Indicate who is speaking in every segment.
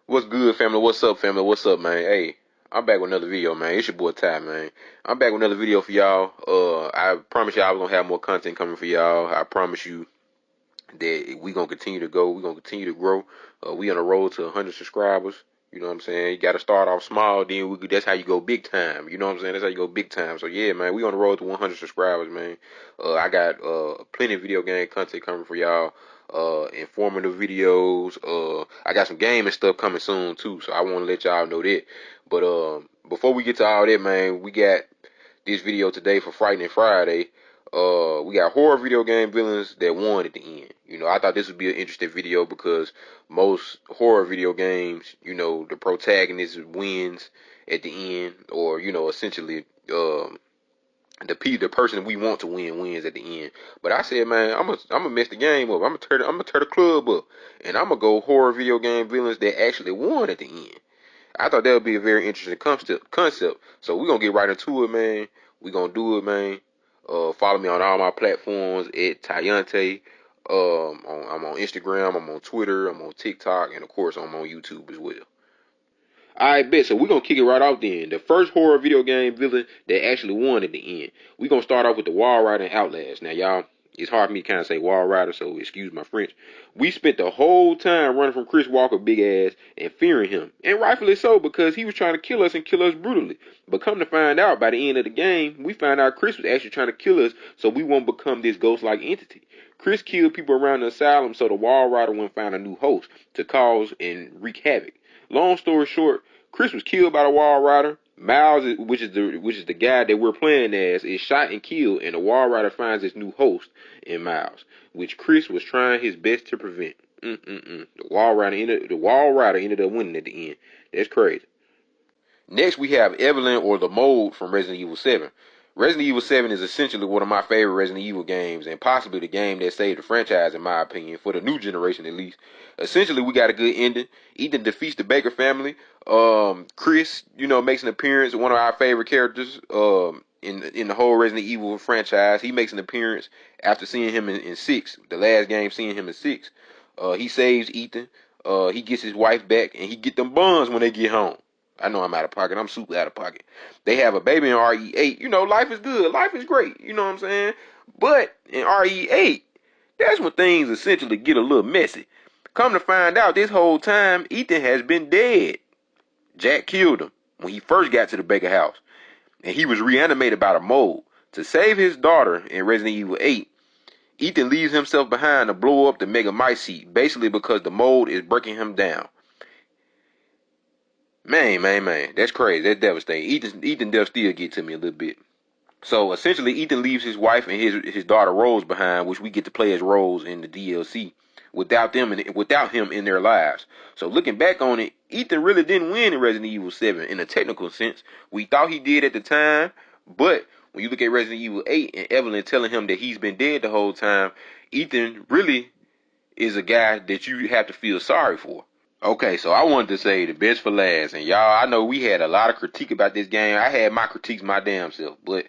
Speaker 1: What's good, family? What's up, family? What's up, man? Hey, I'm back with another video, man. It's your boy Ty, man. I'm back with another video for y'all. I promise y'all I was gonna have more content coming for y'all. I promise you that we gonna continue to go. We gonna continue to grow. We on the road to 100 subscribers. You know what I'm saying? You gotta start off small, then that's how you go big time. You know what I'm saying? That's how you go big time. So yeah, man, we on the road to 100 subscribers, man. I got plenty of video game content coming for y'all. Informative videos. I got some gaming stuff coming soon too. So I want to let y'all know that. But before we get to all that, man, we got this video today for Frightening Friday. We got horror video game villains that won at the end. You know, I thought this would be an interesting video because most horror video games, you know, the protagonist wins at the end, or you know, essentially, the person we want to win wins at the end. But I said, man, I'm gonna mess the game up. I'm gonna tear the club up, and I'm gonna go horror video game villains that actually won at the end. I thought that would be a very interesting concept. So we're gonna get right into it, man. We're gonna do it, man. Follow me on all my platforms at Tyante. I'm on Instagram, I'm on Twitter, I'm on TikTok, and of course I'm on YouTube as well. Alright, bet. So we're gonna kick it right off then. The first horror video game villain that actually won at the end. We're gonna start off with the Walrider and Outlast. Now, y'all, it's hard for me to kind of say Walrider, so excuse my French. We spent the whole time running from Chris Walker big ass and fearing him. And rightfully so, because he was trying to kill us and kill us brutally. But come to find out, by the end of the game, we found out Chris was actually trying to kill us so we won't become this ghost-like entity. Chris killed people around the asylum so the Walrider went find a new host to cause and wreak havoc. Long story short, Chris was killed by the Walrider. Miles, which is the guy that we're playing as, is shot and killed, and the Walrider finds his new host in Miles, which Chris was trying his best to prevent. The Walrider ended up winning at the end. That's crazy. Next, we have Evelyn, or the Mold, from Resident Evil 7. Resident Evil 7 is essentially one of my favorite Resident Evil games, and possibly the game that saved the franchise, in my opinion, for the new generation at least. Essentially, we got a good ending. Ethan defeats the Baker family. Chris, you know, makes an appearance. One of our favorite characters in the whole Resident Evil franchise. He makes an appearance after seeing him in 6. The last game, seeing him in 6. He saves Ethan. He gets his wife back, and he get them buns when they get home. I know I'm out of pocket. I'm super out of pocket. They have a baby in RE8. You know, life is good. Life is great. You know what I'm saying? But in RE8, that's when things essentially get a little messy. Come to find out, this whole time, Ethan has been dead. Jack killed him when he first got to the Baker house, and he was reanimated by the mold. To save his daughter in Resident Evil 8, Ethan leaves himself behind to blow up the Mega Mycete, basically because the mold is breaking him down. Man, that's crazy. That's devastating. Ethan death still get to me a little bit. So essentially, Ethan leaves his wife and his daughter Rose behind, which we get to play as Rose in the DLC. Without him in their lives. So looking back on it, Ethan really didn't win in Resident Evil 7 in a technical sense. We thought he did at the time, but when you look at Resident Evil 8 and Evelyn telling him that he's been dead the whole time, Ethan really is a guy that you have to feel sorry for. Okay, so I wanted to say the best for last, and y'all, I know we had a lot of critique about this game. I had my critiques my damn self, but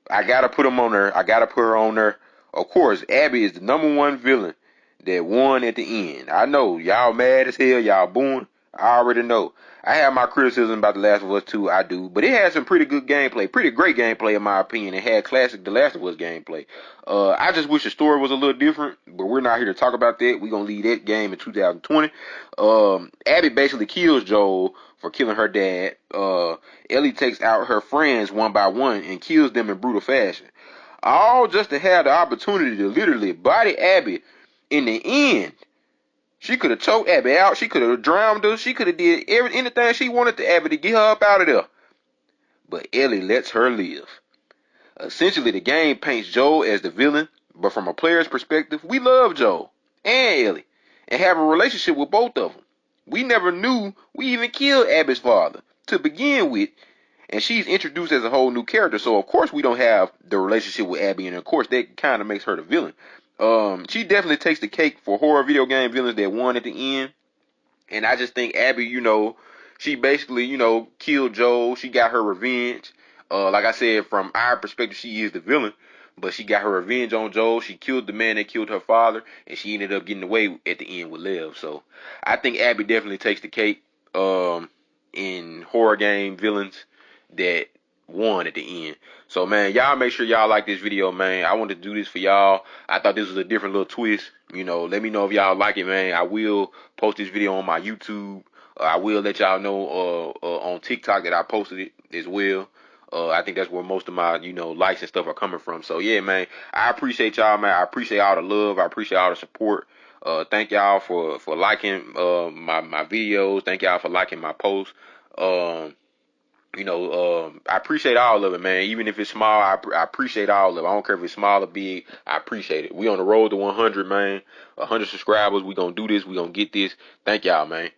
Speaker 1: I gotta put them on there. I gotta put her on there. Of course, Abby is the #1 villain that won at the end. I know y'all mad as hell, y'all booing. I already know. I have my criticism about The Last of Us 2, I do, but it had some pretty good gameplay, pretty great gameplay in my opinion. It had classic The Last of Us gameplay. I just wish the story was a little different, but we're not here to talk about that. We're gonna leave that game in 2020. Abby basically kills Joel for killing her dad. Ellie takes out her friends one by one and kills them in brutal fashion. All just to have the opportunity to literally body Abby in the end. She could have choked Abby out. She could have drowned her. She could have did anything she wanted to Abby to get her up out of there. But Ellie lets her live. Essentially, the game paints Joel as the villain, but from a player's perspective, we love Joel and Ellie and have a relationship with both of them. We never knew we even killed Abby's father to begin with, and she's introduced as a whole new character, so of course we don't have the relationship with Abby, and of course that kind of makes her the villain. She definitely takes the cake for horror video game villains that won at the end, and I just think Abby, you know, she basically, you know, killed Joel. She got her revenge. Like I said, from our perspective, she is the villain, but she got her revenge on Joel. She killed the man that killed her father, and she ended up getting away at the end with Lev. So I think Abby definitely takes the cake. in horror game villains that won at the end. So man, y'all make sure y'all like this video, man. I wanted to do this for y'all. I thought this was a different little twist. You know, let me know if y'all like it, man. I will post this video on my YouTube. I will let y'all know on TikTok that I posted it as well. I think that's where most of my, likes and stuff are coming from. So yeah, man, I appreciate y'all, man. I appreciate all the love. I appreciate all the support. Thank y'all for liking my videos. Thank y'all for liking my posts. I appreciate all of it, man. Even if it's small, I appreciate all of it. I don't care if it's small or big. I appreciate it. We on the road to 100, man. 100 subscribers. We gonna do this. We gonna get this. Thank y'all, man.